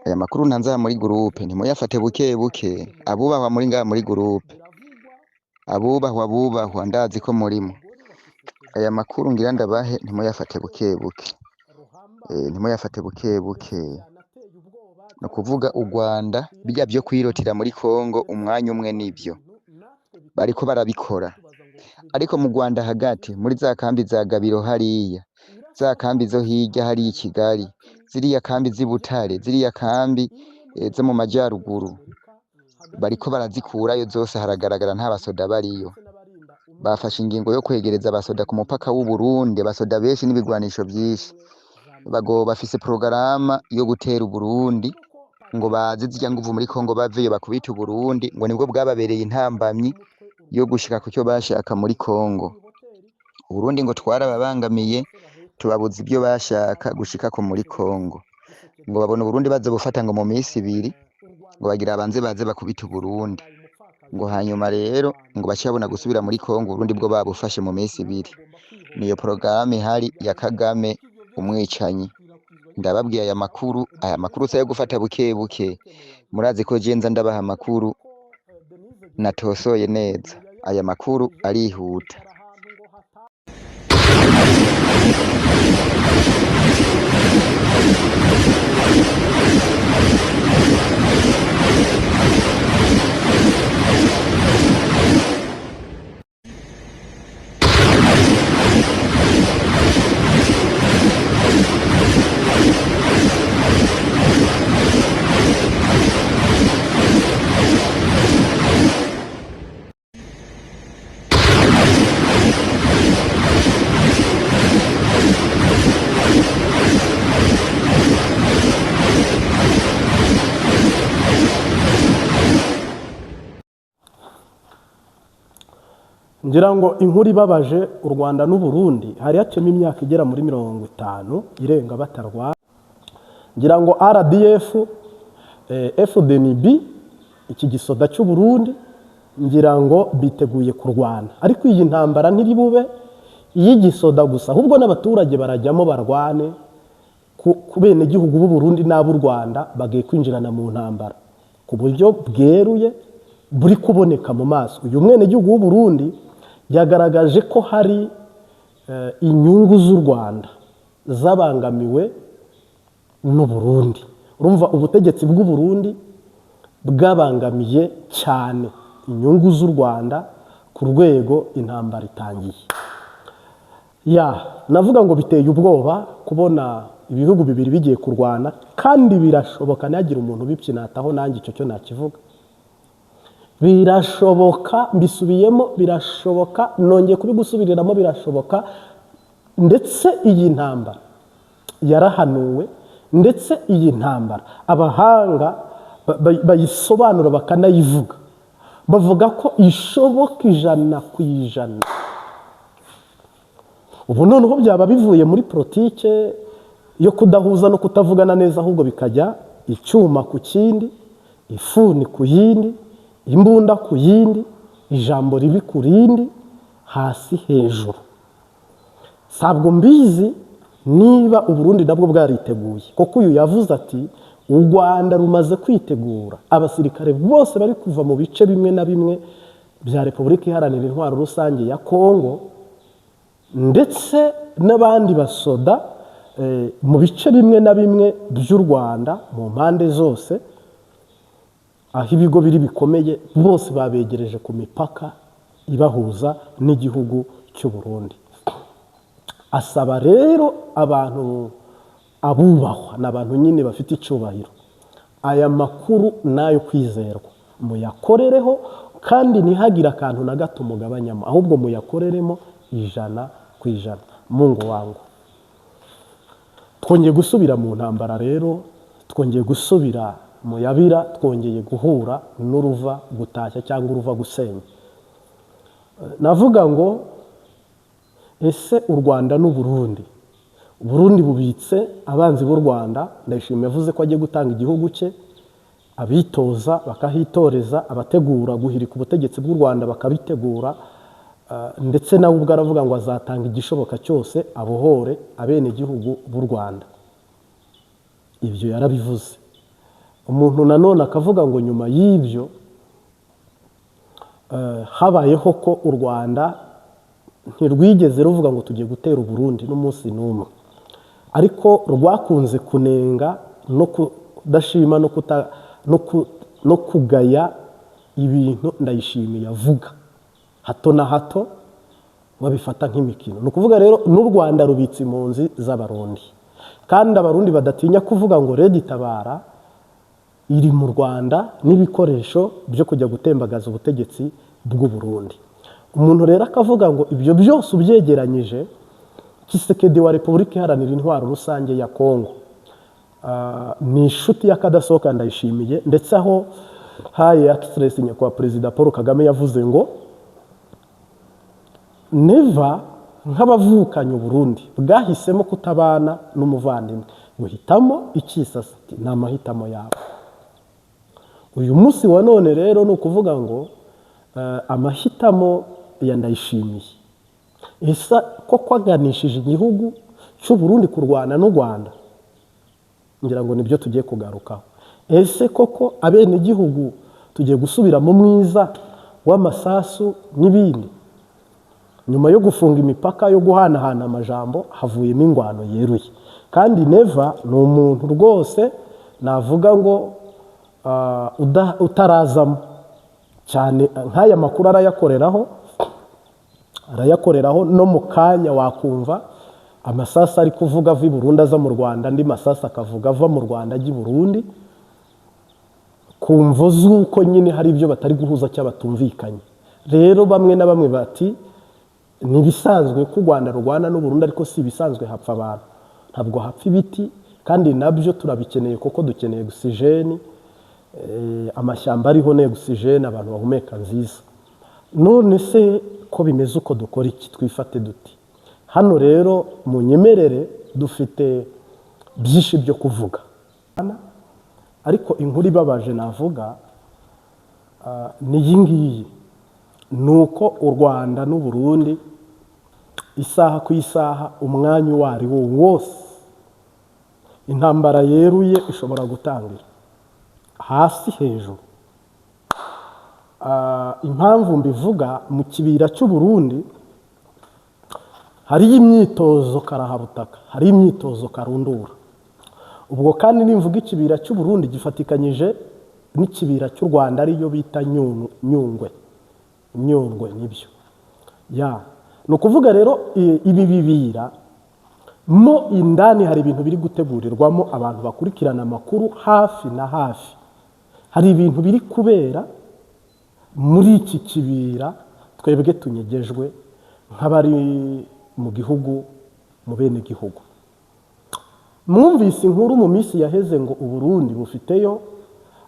aya makuru ntanza muri groupe ntimuyafate buke buke abubahwa muri ngaha muri groupe abubahwa ndazi ko murimo aya makuru ngira ndabahe ntimuyafate buke buke ntimuyafate buke buke no kuvuga u Rwanda bijya byo kwirotira muri Kongo umwanya umwe nivyo bariko barabikora ariko mu Rwanda hagati muri za kambi za Gabiro hariya za kambi zo hirya hari i Kigali ziriya kambi z'Ibutare ziriya kambi zo mu majyaruguru bariko barazikurayo zose haragaragara nta basoda bariyo bafashe ingingo yo kwegereza abasoda ku mupaka w'u Burundi abasoda benshi n'ibigwanisho byinshi bafise porogaramu yo gutera Burundi ngo baze zijya nguvu muri Kongo baveyo bakubita Burundi ngo nibwo bwababereye intambamyi yo gushika ku cyo bashaka muri Kongo Burundi ngo twarababangamiye tubabuza ibyo bashaka gushika ko muri Kongo ngo babone Burundi baze bufata ngo mu minsi ibiri ngo bagira abanze baze bakubita Burundi ngo hanyuma rero ngo bashabona gusubira muri Kongo Burundi bwo babufashe mu minsi ibiri niyo porogaramu ihari ya Kagame umwicanyi ndababwiye aya makuru sayo gufata buke buke murazi ko jenza ndabaha amakuru natosoye neza aya makuru arihuta ngira ngo inkuru ibabaje u Rwanda n'u Burundi hari hacemo imyaka igera muri 50 irenga batarwa ngira ngo RDF FDNB iki gisoda cy'u Burundi ngira ngo biteguye kurwana ariko iyi ntambara ntibube iyigisoda gusa ahubwo n'abaturage barajyamo barwane ku bene gihugu b'u Burundi n'ab'u Rwanda bagiye kwinjirana mu ntambara ku buryo bweruye buri kuboneka mu maso uyu mwene gihugu w'u Burundi yagaragaje ko hari inyungu z'u Rwanda zabangamiwe n'u Burundi urumva ubutegetsi bw'u Burundi bwabangamiye cyane inyungu z'u Rwanda ku rwego intambara itangiye navuga ngo biteye ubwoba kubona ibihugu bibiri bigiye kurwana kandi birashoboka nagira umuntu bipyinataho nanjye icyo cyo nakivuga birashoboka mbisubiyemo birashoboka nongeye kubigusubiriramo birashoboka ndetse iyi ntambara yarahanuwe ndetse iyi ntambara abahanga bayisobanura bakanayivuga bavuga ko ishoboka 100%. Ubu noneho byaba bivuye muri politike yo kudahuza no kutavugana neza ahubwo bikajya icyuma ku kindi ifuni ku yindi imbunda ku yindi ijambo ribi ku rindi hasi hejuru sabwo mbizi niba u Burundi nabwo bwariteguye kuko uyu yavuze ati u Rwanda rumaze kwitegura abasirikare bose bari kuva mu bice bimwe na bimwe bya Repubulika Iharanira Intwaro Rusange ya Kongo ndetse n'abandi basoda mu bice bimwe na bimwe by'u Rwanda mu mpande zose aho ibigo biri bikomeye bose babegereje ku mipaka ibahuza n'igihugu cy'u Burundi asaba rero abantu abubahwa n'abantu nyine bafite icyubahiro aya makuru nayo kwizerwa muyakorereho kandi ntihagira akantu na gato mugabanyamo ahubwo muyakoreremo 100%. Mungu wangu twongeye gusubira mu ntambara rero twongeye gusubira mu yabira twongeye guhura n'uruva gutashya cyangwa uruva gusenya navuga ngo ese u Rwanda n'u Burundi Burundi bubitse abanzi b'u Rwanda ndayishimiye yavuze ko agiye gutanga igihugu cye abitoza bakahitoreza abategura guhirika ubutegetsi bw'u Rwanda bakabitegura ndetse nawe ubwo aravuga ngo azatanga igishoboka cyose abohore abene gihugu b'u Rwanda ibyo yarabivuze. Umuntu nanone akavuga ngo nyuma y'ibyo habayeho ko u Rwanda ntirwigeze ruvuga ngo tugiye gutera u Burundi n'umunsi n'umwe, ariko rwakunze kunenga no kudashima no kugaya ibintu Ndayishimiye avuga hato na hato babifata nk'imikino. Ni ukuvuga rero n'u Rwanda rubitse impunzi z'Abarundi, kandi Abarundi badatinya kuvuga ngo Red Tabara iri mu Rwanda n'ibikoresho byo kujya gutembagaza ubutegetsi bw'u Burundi. Umuntu rero akavuga ngo ibyo byose ubyegeranyije, Tshisekedi wa Repubulika Iharanira Intwaro Rusange ya Kongo ni inshuti y'akadasohoka Ndayishimiye, ndetse aho haye Express nyakubahwa Perezida Paul Kagame yavuze ngo neva nk'abavukanye Burundi bwahisemo kutabana n'umuvandimwe, guhitamo ikisasi ni amahitamo yabo. Uyu munsi wa none rero ni ukuvuga ngo amahitamo ya Ndayishimiye esa ko kwaganishije igihugu cy'u Burundi kurwana n'u Rwanda, ngira ngo nibyo tugiye kugarukaho. Ese koko abene igihugu tugiye gusubira mu mwiza w'amasasu n'ibindi? Nyuma yo gufunga imipaka, yo guhanahana amajambo, havuyemo ingwano yeruye. Kandi neva ni umuntu rwose navuga ngo utarazamo cyane nk'aya makuru arayakoreraho no mu kanya wakumva amasasa ari kuvuga ava i Burundi aza mu Rwanda, andi masasa akavuga ava mu Rwanda ajya i Burundi, kumva z'uko nyine hari ibyo batari guhuza cyangwa batumvikanye. Rero bamwe na bamwe bati ni ibisanzwe ko u Rwanda rurwana n'u Burundi, ariko si ibisanzwe hapfa abantu, ntabwo hapfa ibiti, kandi nabyo turabikeneye kuko dukeneye oxygene, amashyamba ariho ne oxygene abantu bahumeka nziza. None se ko bimeze uko dukora iki? Twifate duti? Hano rero mu nyemerere dufite byinshi byo kuvuga, ariko inkuru ibabaje navuga ni iyi ngiyi, ni uko u Rwanda n'u Burundi isaha ku isaha, umwanya uwo ari wo wose, intambara yeruye ishobora gutangira hasi hejuru. Impamvu mbivuga, mu kibira cy'u Burundi hari imyitozo karahabutaka, hari imyitozo karundura. Ubwo kandi nimvuga ikibira cy'u Burundi gifatikanyije n'ikibira cy'u Rwanda ariyo bita Nyungwe nibyo ya. Ni ukuvuga rero ibi bibira mo indani hari ibintu biri gutegurirwamo, abantu bakurikirana amakuru hafi na hafi. Hari ibintu biri kubera muri iki kibira twebwe tunyegejwe nk'abari mu gihugu, mu bene gihugu. Mwumvise inkuru mu minsi yaheze ngo u Burundi bufiteyo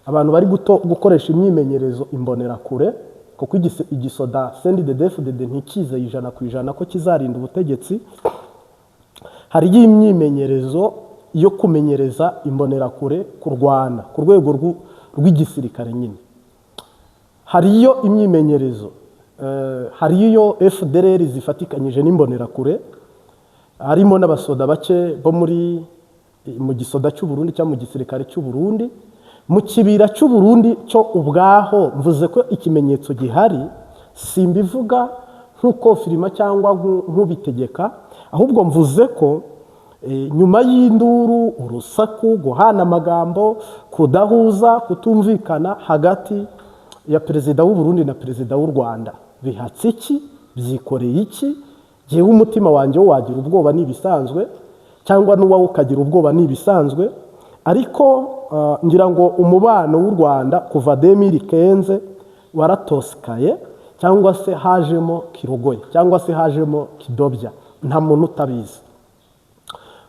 abantu bari gukoresha imyimenyerezo imbonerakure, kuko igisoda CNDD-FDD ntikize 100% ko kizarinda ubutegetsi. Hari imyimenyerezo yo kumenyereza imbonerakure kurwana ku rwego rw'igisirikare nyine. Hariyo imyimenyerezo, hariyo FDLR zifatikanyije n'imbonerakure, harimo n'abasoda bake bo mu gisoda cy'u Burundi cyangwa mu gisirikare cy'u Burundi. Mu kibira cy'u Burundi cyo ubwaho mvuze ko ikimenyetso gihari, simbivuga nk'uko firima cyangwa nk'ubitegeka, ahubwo mvuze ko nyuma y'induru, urusaku, guhana amagambo, kudahuza, kutumvikana hagati ya Perezida w'u Burundi na Perezida w'u Rwanda, bihatse iki? Byikoreye iki? Jewe umutima wanjye wo wagira ubwoba nibisanzwe, cyangwa n'uwawe ukagira ubwoba nibisanzwe. Ariko ngira ngo umubano w'u Rwanda kuva 2015 waratosikaye, cyangwa se hajemo kirogoye, cyangwa se hajemo kidobya, nta muntu utabizi.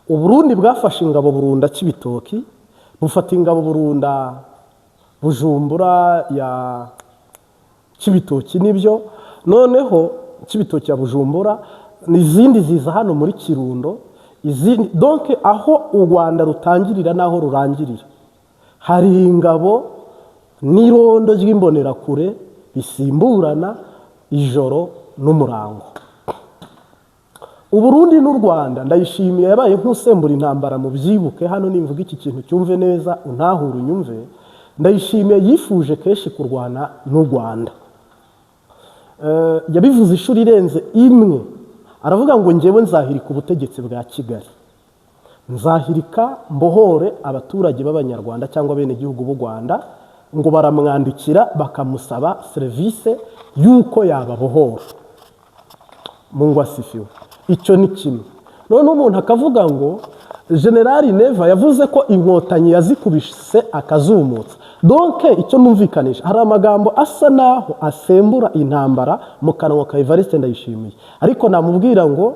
U Burundi bwafashe ingabo Burunda Cibitoki, bufata ingabo Burunda Bujumbura ya Cibitoki nibyo, noneho Cibitoki ya Bujumbura n'izindi ziza hano muri Kirundo, izindi donc aho u Rwanda rutangirira naho rurangirira hari ingabo n'irondo ry'imbonerakure bisimburana ijoro n'umurango. Uburundi n'u Rwanda ndayishimiye yabaye nk'usembura intambara mu byibuke hano nimvuga iki kintu cyumve neza untahure unyumve. Ndayishimiye yifuje kenshi kurwana n'u Rwanda, yabivuze ishuri irenze imwe, aravuga ngo njyewe nzahirika ubutegetsi bwa Kigali, nzahirika mbohore abaturage b'abanyarwanda cyangwa bene gihugu b'u Rwanda, ngo baramwandikira bakamusaba serivisi y'uko yababohora. Mungu asifiwe. Icyo ni kimwe. None umuntu akavuga ngo General Neva yavuze ko inkotanyi yazikubise akazumutsa. Donc icyo numvikanisha hari amagambo asa naho asembura intambara mu kanwa ka Evariste Ndayishimiye, ariko namubwira ngo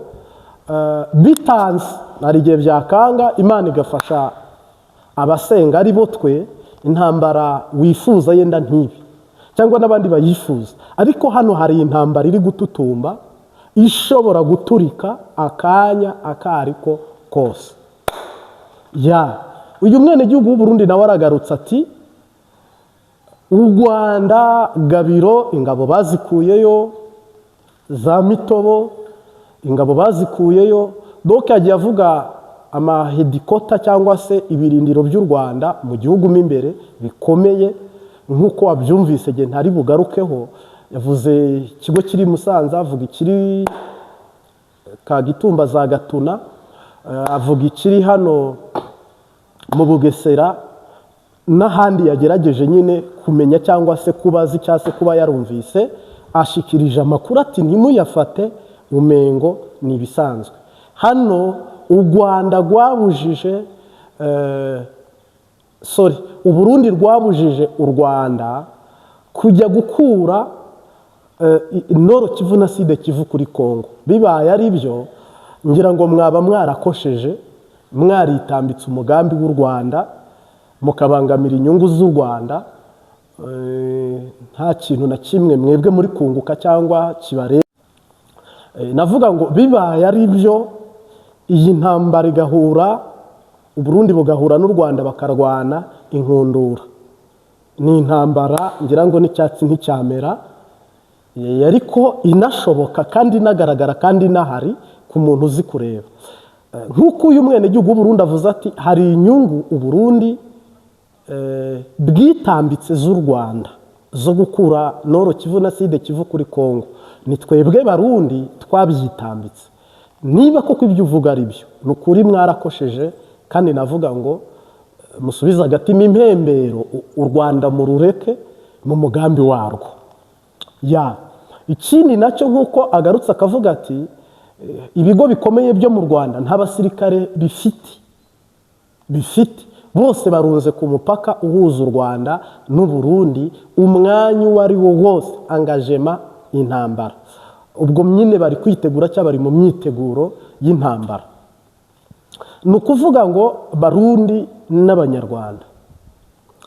bitanze hari igihe byakanga Imana igafasha abasenga ari bo twe, intambara wifuza yenda ntibi cyangwa n'abandi bayifuza, ariko hano hari intambara iri gututumba ishobora guturika akanya akariko kose. Uyu mwene gihugu w'u Burundi nawe aragarutse ati u Rwanda Gabiro ingabo bazikuyeyo, za Mitobo ingabo bazikuyeyo. Donc yagiye avuga amahedikota cyangwa se ibirindiro by'u Rwanda mu gihugu mo imbere bikomeye nk'uko wabyumvise gihe ntari bugarukeho. Yavuze ikigo kiri Musanze, avuga ikiri Kagitumba za Gatuna, avuga ikiri hano mu Bugesera n'ahandi yagerageje nyine kumenya cyangwa se kubazi cyangwa se kuba yarumvise. Ashikirije amakuru ati ntimuyafate umengo ni ibisanzwe. Hano u Rwanda rwabujije u Burundi rwabujije u Rwanda kujya gukura Nord Kivu na Sud Kivu kuri Kongo. Bibaye ari byo ngira ngo mwaba mwarakosheje, mwaritambitse umugambi w'u Rwanda mukabangamira inyungu z'u Rwanda. Nta kintu na kimwe mwebwe muri kunguka cyangwa kibare. Navuga ngo bibaye ari byo iyi ntambara igahura, u Burundi bugahura n'u Rwanda bakarwana inkundura, ni intambara ngira ngo n'icyatsi nticyamera, ariko inashoboka kandi inagaragara kandi inahari ku muntu uzi kureba. Nk'uko uyu mwene gihugu w'u Burundi avuze ati hari inyungu u Burundi bwitambitse z'u Rwanda zo gukura Nord Kivu na Sud Kivu kuri Kongo, ni twebwe Barundi twabyitambitse. Niba koko ibyo uvuga ari byo, ni ukuri mwarakosheje, kandi navuga ngo musubize agatima impembero u Rwanda mu rureke mu mugambi warwo. Ikindi nacyo nk'uko agarutse akavuga ati ibigo bikomeye byo mu Rwanda nta basirikare bifite, bose barunze ku mupaka uhuza u Rwanda n'u Burundi umwanya uwo ari wo wose, engagement intambara. Ubwo nyine bari kwitegura cyangwa bari mu myiteguro y'intambara. Ni ukuvuga ngo Barundi n'Abanyarwanda,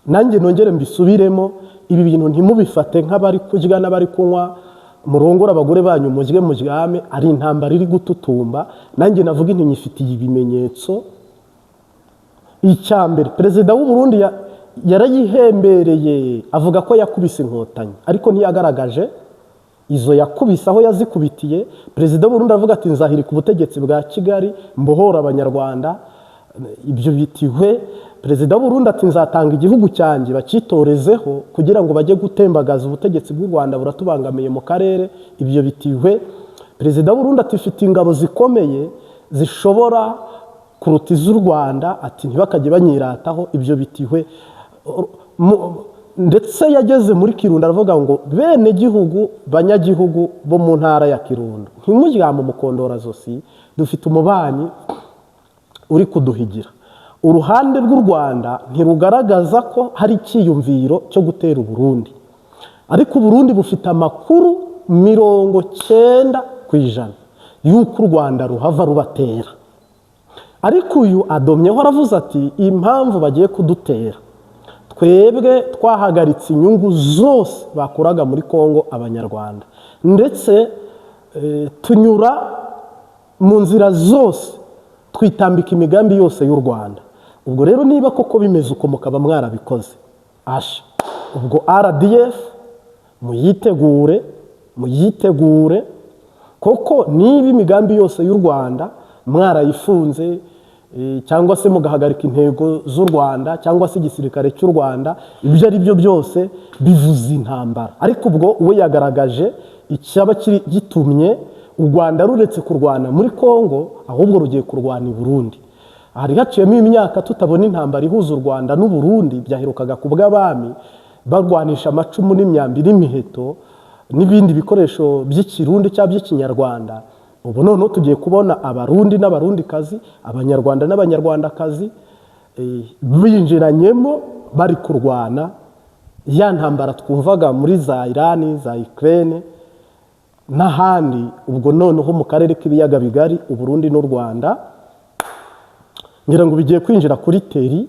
nanjye nongere mbisubiremo, ibi bintu ntimubifate nk'abari kurya n'abari kunywa, murongora abagore banyu mujye muryame, ari intambara iri gututumba. Nanjye navuga inti nyifitiye ibimenyetso. Icyambere, perezida w'u Burundi yarayihembereye avuga ko yakubise inkotanyi, ariko ntiyagaragaje izo yakubise aho yazikubitiye. Perezida w'u Burundi avuga ati nzahirika ubutegetsi bwa Kigali mbohora abanyarwanda. Ibyo bitiwe perezida w'u Burundi ati nzatanga igihugu cyanjye bakitorezeho kugira ngo bajye gutembagaza ubutegetsi bw'u Rwanda buratubangamiye mu karere. Ibyo bitiwe perezida w'u Burundi ati mfite ingabo zikomeye zishobora kuruta iz'u Rwanda, ati ntibakajye banyirataho. Ibyo bitiwe ndetse yageze muri Kirundo aravuga ngo bene gihugu banyagihugu bo mu ntara ya Kirundo ntimuryame mukondora zosi, dufite umubanyi uri kuduhigira. Uruhande rw'u Rwanda ntirugaragaza ko hari icyiyumviro cyo gutera u Burundi, ariko u Burundi bufite amakuru 90% y'uko u Rwanda ruhava rubatera. Ariko uyu adomyeho aravuze ati impamvu bagiye kudutera, twebwe twahagaritse inyungu zose bakuraga muri Kongo abanyarwanda, ndetse tunyura mu nzira zose twitambika imigambi yose y'u Rwanda. Ubwo rero niba koko bimeze uko mukaba mwarabikoze, ubwo RDF muyitegure koko niba imigambi yose y'u Rwanda mwarayifunze cyangwa se mugahagarika intego z'u Rwanda cyangwa se igisirikare cy'u Rwanda, ibyo ari byo byose bivuze intambara. Ariko ubwo we yagaragaje icyaba gitumye u Rwanda ruretse kurwana muri Kongo, ahubwo rugiye kurwana i Burundi. Hari haciyemo imyaka tutabona intambara ihuza u Rwanda n'u Burundi, byaherukaga ku bw'abami barwanisha amacumu n'imyambi n'imiheto n'ibindi bikoresho by'ikirundi cyangwa by'ikinyarwanda. Ubu noneho tugiye kubona abarundi n'abarundikazi, abanyarwanda n'abanyarwandakazi binjiranyemo bari kurwana ya ntambara twumvaga muri za Irani, za Ukraine n'ahandi. Ubwo noneho mu karere k'ibiyaga bigari u Burundi n'u Rwanda ngira ngo bigiye kwinjira kuri teri,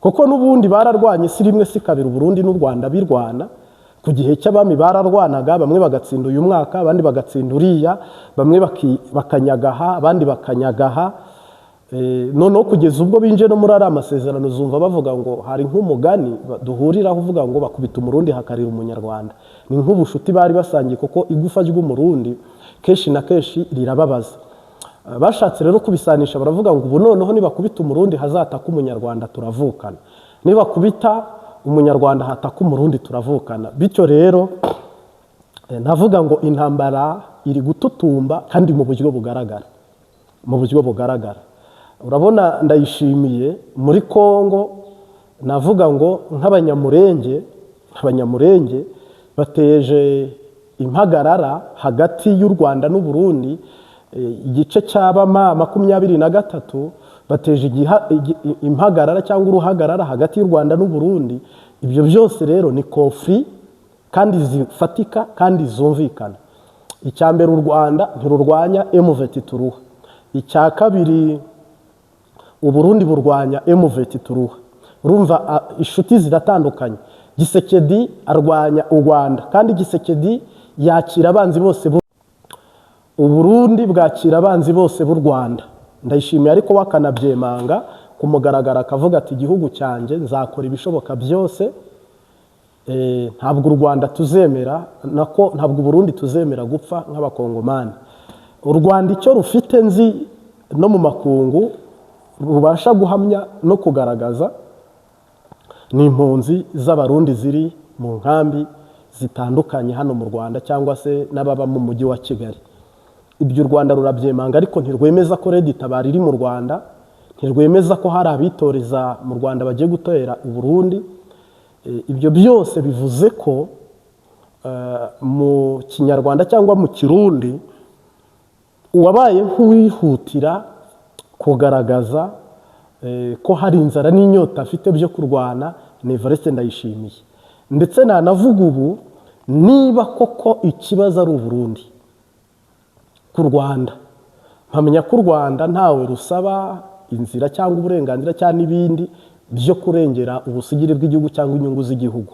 kuko n'ubundi bararwanye si rimwe si kabiri u Burundi n'u Rwanda birwana. Ku gihe cy'abami bararwanaga, bamwe bagatsinda uyu mwaka abandi bagatsinda uriya, bamwe bakanyagaha abandi bakanyagaha. Noneho kugeza ubwo binje no muri ari amasezerano zumva bavuga ngo hari nk'umugani duhuriraho uvuga ngo bakubita umurundi hakarira umunyarwanda. Ni nk'ubushuti bari basangiye, kuko igufa ry'umurundi kenshi na kenshi rirababaza. Bashatse rero kubisanisha baravuga ngo ubu noneho nibakubita umurundi hazataka umunyarwanda turavukana, nibakubita umunyarwanda hataka umurundi turavukana. Bityo rero navuga ngo intambara iri gututumba kandi mu buryo bugaragara. Urabona Ndayishimiye muri Kongo, navuga ngo nk'abanyamurenge bateje impagarara hagati y'u Rwanda n'u Burundi. Igice cy'abama 23 bateje impagarara cyangwa uruhagarara hagati y'u Rwanda n'u Burundi. Ibyo byose rero ni conflit kandi zifatika kandi zumvikana. Icyambere u Rwanda ntirurwanya M23, icya kabiri u Burundi burwanya M23. Urumva inshuti ziratandukanye. Gisekedi arwanya u Rwanda kandi Gisekedi yakira abanzi bose u Burundi bwakira abanzi bose b'u Rwanda. Ndayishimiye ariko wakanabyemanga kumugaragara akavuga ati igihugu cyanjye nzakora ibishoboka byose, ntabwo u Rwanda tuzemera ntabwo u Burundi tuzemera gupfa nk'abakongomani. U Rwanda icyo rufite nzi no mu makungu rubasha guhamya no kugaragaza ni impunzi z'abarundi ziri mu nkambi zitandukanye hano mu Rwanda cyangwa se n'ababa mu mujyi wa Kigali. Ibyo u Rwanda rurabyemanga, ariko ntirwemeza ko Red Tabara iri mu Rwanda, ntirwemeza ko hari abitoreza mu Rwanda bagiye gutera u Burundi. Ibyo byose bivuze ko mu Kinyarwanda cyangwa mu Kirundi uwabaye nk'uwihutira kugaragaza ko hari inzara n'inyota afite byo kurwana ni Evariste Ndayishimiye. Ndetse nanavuga ubu niba koko ikibazo ari u Burundi ku Rwanda, mpamenya ko u Rwanda ntawe rusaba inzira cyangwa uburenganzira cyangwa n'ibindi byo kurengera ubusugire bw'igihugu cyangwa inyungu z'igihugu.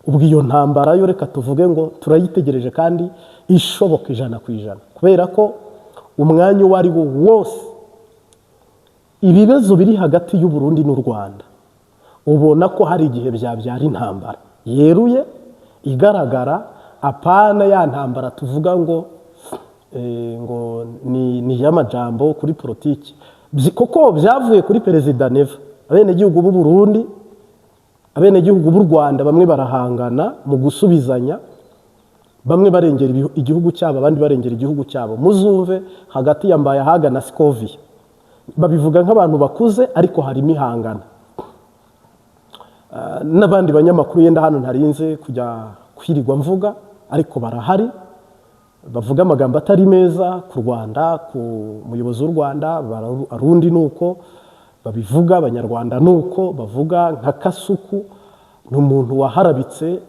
Ubwo iyo ntambara yo reka tuvuge ngo turayitegereje kandi ishoboka 100%, kubera ko umwanya uwo ari wo wose ibibazo biri hagati y'u Burundi n'u Rwanda ubona ko hari igihe byabyara intambara yeruye igaragara, apana ya ntambara tuvuga ngo ni y'amajambo kuri politiki. Koko byavuye kuri Perezida Neva, abenegihugu b'u Burundi abenegihugu b'u Rwanda bamwe barahangana mu gusubizanya, bamwe barengera igihugu cyabo abandi barengera igihugu cyabo. Muzumve hagati ya Mbayahaga na Scovia babivuga nk'abantu bakuze, ariko harimo ihangana. N'abandi banyamakuru yenda hano ntarinze kujya kwirirwa mvuga, ariko barahari bavuga amagambo atari meza ku Rwanda, ku muyobozi w'u Rwanda. Arundi nuko babivuga, abanyarwanda nuko bavuga. Nka Kasuku ni umuntu waharabitse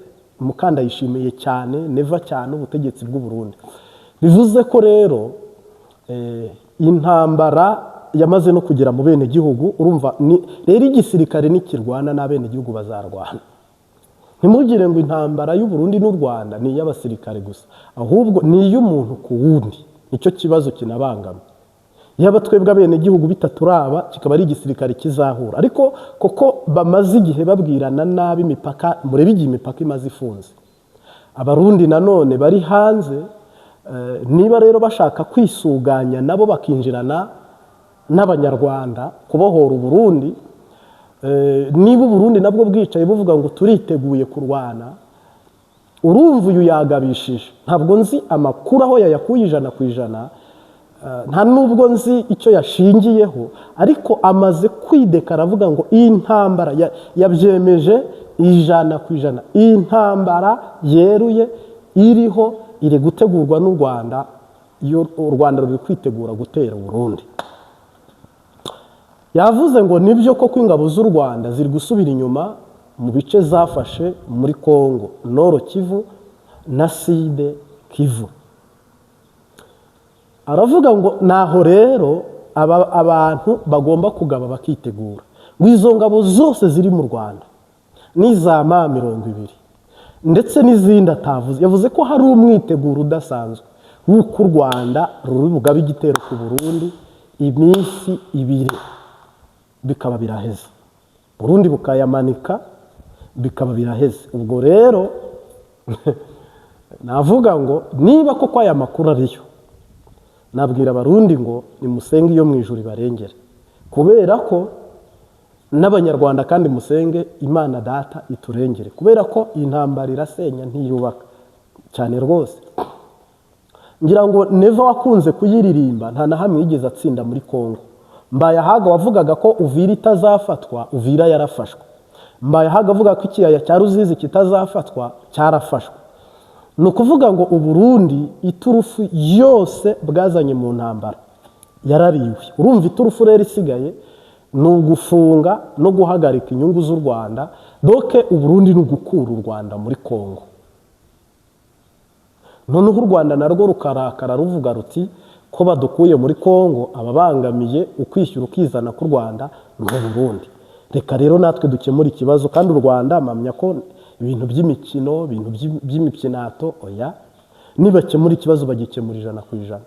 Mukandayishimiye cyane, Neva cyane ubutegetsi bw'u Burundi. Bivuze ko rero intambara yamaze no kugera mu bene gihugu. Urumva rero igisirikare nikirwana n'abene gihugu bazarwana. Ntimugire ngo intambara y'u Burundi n'u Rwanda ni y'abasirikare gusa, ahubwo ni iy'umuntu ku wundi. Nicyo kibazo kinabangama. Yaba twebwe abene gihugu bitaturaba kikaba ari igisirikare kizahura. Ariko koko bamaze igihe babwirana nabi imipaka, murebe igihe imipaka imaze ifunze. Abarundi nanone bari hanze niba rero bashaka kwisuganya nabo bakinjirana n'abanyarwanda kubohora Uburundi, niba Uburundi nabwo bwicaye buvuga ngo turiteguye kurwana, urumva uyu yagabishije. Ntabwo nzi amakuru aho yayakuye 100%, nta nubwo nzi icyo yashingiyeho, ariko amaze kwidekara avuga ngo iyi ntambara yabyemeje 100%, iyi ntambara yeruye iriho iri gutegurwa n'u Rwanda, iyo u Rwanda ruri kwitegura gutera Burundi. Yavuze ngo nibyo koko ingabo z'u Rwanda ziri gusubira inyuma mu bice zafashe muri Kongo, Noro Kivu na Side Kivu. Aravuga ngo naho rero abantu bagomba kugaba bakitegura, ngo izo ngabo zose ziri mu Rwanda n'iza M20 ndetse n'izindi atavuze. Yavuze ko hari umwiteguro udasanzwe w'uko u Rwanda ruri bugabe igitero ku Burundi iminsi 2 bikaba biraheze, Burundi bukayamanika bikaba biraheze. Ubwo rero navuga ngo niba koko aya makuru ariyo, nabwira abarundi ngo nimusenge iyo mu ijuru ibarengere, kubera ko n'abanyarwanda kandi musenge Imana Data iturengere, kubera ko intambara irasenya ntiyubaka cyane rwose. Ngira ngo Neva wakunze kuyiririmba nta na hamwe yigeze atsinda muri Kongo. Mbayahaga wavugaga ko Uvira itazafatwa, Uvira yarafashwe. Mbayahaga avuga ko ikiyaya cya Ruzizi kitazafatwa, cyarafashwe. Ni ukuvuga ngo Uburundi iturufu yose bwazanye mu ntambara yarariwe. Urumva iturufu rero isigaye ni ugufunga no guhagarika inyungu z'u Rwanda, doke Uburundi ni ugukura u Rwanda muri Kongo. Noneho u Rwanda narwo rukarakara ruvuga ruti ko badukuye muri Kongo ababangamiye ukwishyura ukizana ku Rwanda mu Burundi. Reka rero natwe dukemura ikibazo, kandi u Rwanda mpamya ko ibintu by'imikino, ibintu by'imipyinato oya, nibakemura ikibazo bagikemura 100%.